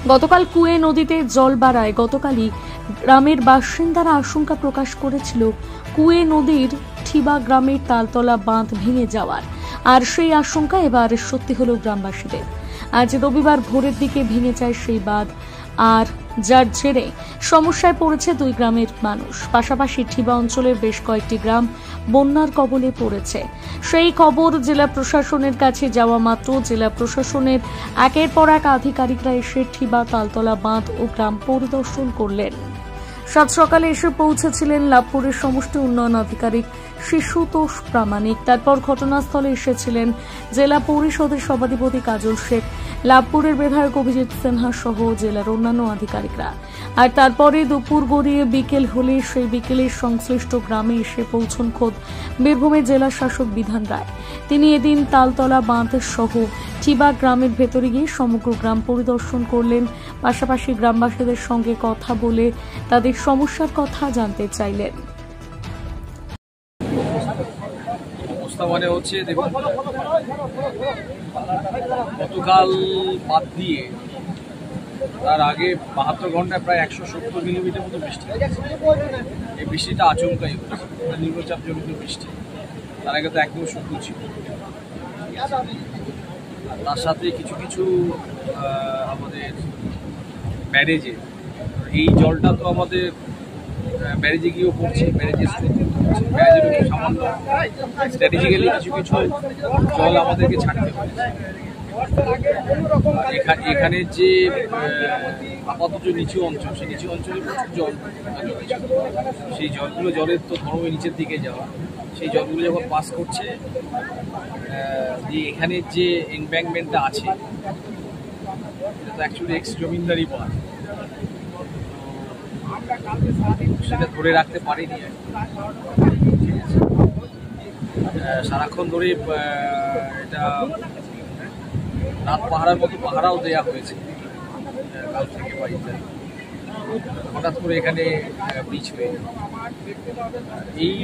গতকাল কুয়ে নদীতে জল বাড়ায় গতকালই গ্রামের বাসিন্দারা আশঙ্কা প্রকাশ করেছিল কুয়ে নদীর ঠিবা গ্রামের তালতলা বাঁধ ভেঙে যাওয়ার, আর সেই আশঙ্কা এবার সত্যি হলো গ্রামবাসীদের। আজ রবিবার ভোরের দিকে ভেঙে যায় সেই বাঁধ, আর যার জেরে সমস্যায় পড়েছে দুই গ্রামের মানুষ। পাশাপাশি ঠিবা অঞ্চলের বেশ কয়েকটি গ্রাম বন্যার কবলে পড়েছে। সেই খবর জেলা প্রশাসনের কাছে যাওয়া মাত্র জেলা প্রশাসনের একের পর এক আধিকারিকরা এসে ঠিবা তালতলা বাঁধ ও গ্রাম পরিদর্শন করলেন। সাত সকালে এসে পৌঁছেছিলেন লাভপুরের সমষ্টি উন্নয়ন আধিকারিক শিশুতোষ প্রামাণিক। তারপর ঘটনাস্থলে এসেছিলেন জেলা পরিষদের সভাধিপতি কাজল শেখ, লাভপুরের বিধায়ক অভিজিৎ সিনহা সহ জেলার অন্যান্য আধিকারিকরা। আর তারপরে দুপুর গড়িয়ে বিকেল হলে সেই বিকেলের সংশ্লিষ্ট গ্রামে এসে পৌঁছন খোদ বীরভূমের জেলা শাসক বিধান রায়। তিনি এদিন তালতলা বাঁধ সহ ঠিবা গ্রামের ভেতরে গিয়ে সমগ্র গ্রাম পরিদর্শন করলেন। পাশাপাশি গ্রামবাসীদের সঙ্গে কথা বলে তাদের সমস্যার কথা জানতে চাইলেন। মানে হচ্ছে দেখুন, গতকাল বাদ দিয়ে তার আগে 72 ঘন্টায় প্রায় 170 মিলিমিটার মতো বৃষ্টি। এই বৃষ্টিটা আচমকাই হয়েছে, নিম্নচাপ জনিত বৃষ্টি। তার আগে তো একদম শুকনো ছিল। তার সাথে কিছু কিছু আমাদের ব্যারেজে, এই জলটা তো আমাদের ব্যারেজে গিয়েও পড়ছে, ব্যারেজের ব্যারেজের সামান্য স্ট্র্যাটেজিক্যালি কিছু কিছু জল আমাদেরকে ছাড়তে হয়েছে। এখানে যে আপাতত নিচু অঞ্চল, সেই নিচু অঞ্চলে প্রচুর জল, সেই জলগুলো জলের তো ধর্ম নিচের দিকে যাওয়া, সেই জলগুলো যখন পাস করছে, যে এখানে যে এনব্যাঙ্কমেন্টটা আছে এটা তো অ্যাকচুয়ালি এক্স জমিনদারি বাঁধ, সেটা ধরে রাখতে পারিনি। ঠিক আছে, সারাক্ষণ ধরে এটা রাত পাহারার মতো পাহারাও দেওয়া হয়েছে কাল থেকে বাড়িতে। হঠাৎ করে এখানে ব্রিজ হয়ে যায়। এই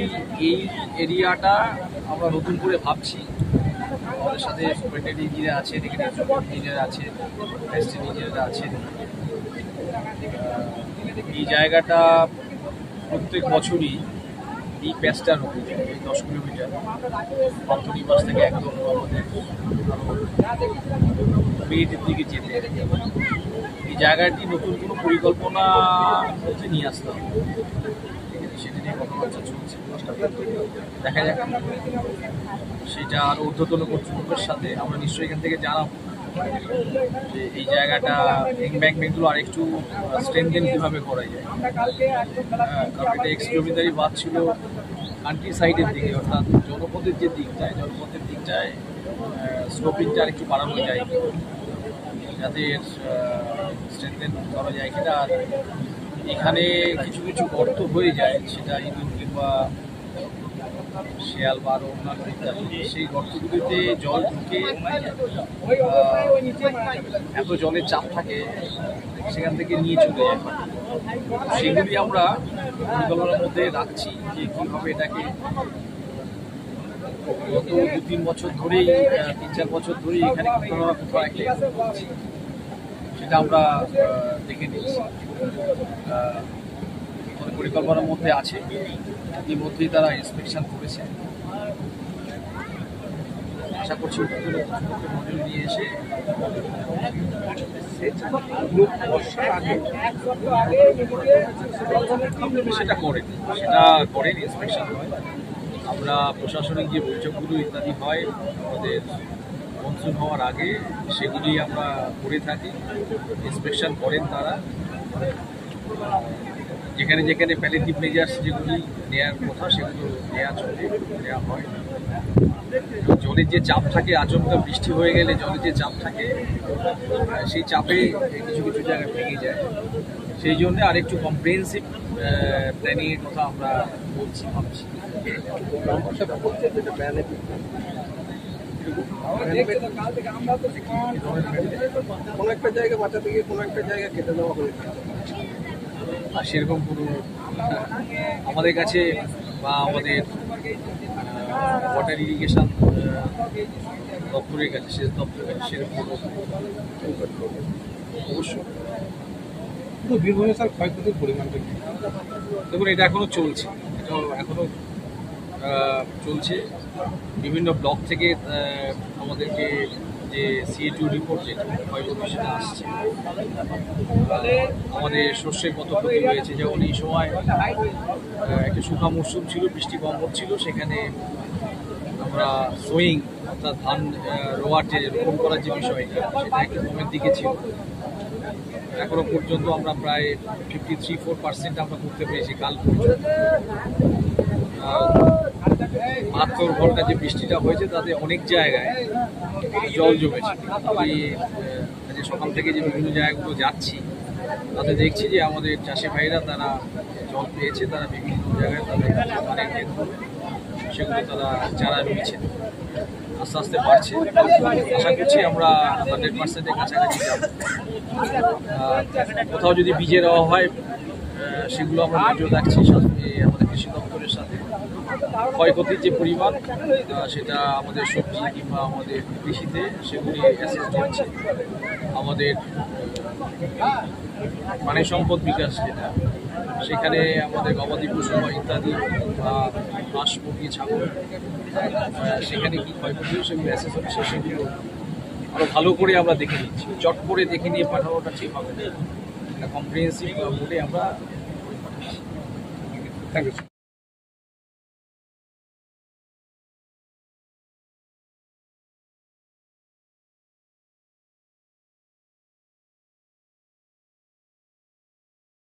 এরিয়াটা আমরা নতুন করে ভাবছি। আমাদের সাথে সুপারিনটেন্ডেন্ট ইঞ্জিনিয়ার আছেন, এখানে ইঞ্জিনিয়ার আছেন, এসটি ইঞ্জিনিয়ার আছেন। এই জায়গাটা প্রত্যেক বছরই এই প্যাচটার উপর, এই 10 কিলোমিটার অন্তর্নিবাস থেকে একদম আমাদের মেয়েদের দিকে যেতে, এই জায়গাটি নতুন কোনো পরিকল্পনা হচ্ছে নিয়ে আসতাম। সেটা নিয়ে কথাবার্তা চলছে, দেখা যাক। সেটা আরও ঊর্ধ্বতন কর্তৃপক্ষের সাথে আমরা নিশ্চয়ই এখান থেকে জানাবো যে এই জায়গাটা এমব্যাঙ্কমেন্টগুলো আর একটু স্ট্রেনথেন কীভাবে করা যায়। কারণ এটা এক্স জমিদারি বাঁধ ছিল কান্ট্রি সাইডের দিকে, অর্থাৎ জনপদের যে দিকটায়, জনপদের দিকটায় স্লোপিংটা আর একটু বাড়ানো যায় যাতে স্ট্রেনথেন করা যায় কিনা। আর এখানে কিছু কিছু গর্ত হয়ে যায়, সেটা ইঁদুর কিংবা শেয়াল বা আরও অন্যান্য ইত্যাদি, সেই গর্তগুলিতে জল ঢুকে এত জলের চাপ থাকে সেখান থেকে নিয়ে চলে যায়। সেগুলি আমরা পরিকল্পনার মধ্যে রাখছি যে কীভাবে এটাকে গত 2-3 বছর ধরেই, 3-4 বছর ধরেই এখানে কোথাও একটা সেটা আমরা দেখে নিচ্ছি। পরিকল্পনার মধ্যে আছে, ইতিমধ্যেই তারা ইন্সপেকশন করেছে। আশা করছি নজর নিয়ে এসে সেটা করেন ইন্সপেকশন হয়। আমরা প্রশাসনিক যে বৈঠকগুলো ইত্যাদি হয় আমাদের মনসুন হওয়ার আগে, সেগুলি আমরা করে থাকি। ইন্সপেকশন করেন তারা, যেখানে যেখানে প্যালিয়েটিভ মেজার্স যেগুলি নেওয়ার কথা সেগুলো নেওয়া হয়। জলের যে চাপ থাকে, আচমকা বৃষ্টি হয়ে গেলে জলের যে চাপ থাকে, সেই চাপে কিছু কিছু জায়গায় ভেঙে যায়। সেই জন্য আরেকটু কম্প্রিহেন্সিভ প্ল্যানিংয়ের কথা আমরা ভাবছি। কোনো একটা জায়গা বাঁচাতে গিয়ে কোনো একটা জায়গা কেটে দেওয়া হয়েছে, আর সেরকম কোনো আমাদের কাছে বা আমাদের ওয়াটার ইরিগেশন দপ্তরের কাছে, সেচ দপ্তরের কাছে সেরকম অবশ্যই। কিন্তু বীরভূমে স্যার ক্ষয়ক্ষতির পরিমাণটা কি? দেখুন, এটা এখনো চলছে, এটা এখনো চলছে। বিভিন্ন ব্লক থেকে আমাদেরকে যে CO2 রিপোর্ট যেটা ক্ষয়ক্ষতি সেটা আসছে। আমাদের শস্যের কত ক্ষতি হয়েছে, যেমন এই সময় একটা শুকা মরশুম ছিল, বৃষ্টি কম হচ্ছিল, সেখানে আমরা সোয়িং অর্থাৎ ধান রোয়ার যে রোপণ করার যে বিষয়টা সেটা একটু কমের দিকে ছিল। এখনো পর্যন্ত আমরা প্রায় 53-4% আমরা করতে পেরেছি কাল পর্যন্ত। মাত্র ঘন্টা যে বৃষ্টিটা হয়েছে তাতে অনেক জায়গায় জল জমেছে। আমি যে সকাল থেকে যে বিভিন্ন জায়গাগুলো যাচ্ছি তাতে দেখছি যে আমাদের চাষি ভাইরা তারা জল পেয়েছে, তারা বিভিন্ন জায়গায় তাদের ধানের ক্ষেতগুলো সেগুলো তারা চারা রয়েছে, আস্তে আস্তে বাড়ছে। আশা করছি আমরা 100%-এর কাছাকাছি যাব। কোথাও যদি বীজের অভাব হয় সেগুলো আমরা নজর রাখছি আমাদের কৃষি দপ্তরের সাথে। ক্ষয়ক্ষতির যে পরিমাণ সেটা আমাদের সবজি কিংবা আমাদের কৃষিতে সেগুলি অ্যাসেস হচ্ছে। আমাদের প্রাণী সম্পদ বিকাশ যেটা, সেখানে আমাদের গবাদি পশু বা ইত্যাদি হাঁস মুরগি ছাগল সেখানে কী ক্ষয়ক্ষতি সেগুলো অ্যাসেস হচ্ছে, সেগুলো আরও ভালো করে আমরা দেখে নিচ্ছি। চট করে দেখে নিয়ে পাঠানোটা ঠিক হবে না, একটা কম্প্রিহেন্সিভ মোডে আমরা থ্যাংক ইউ।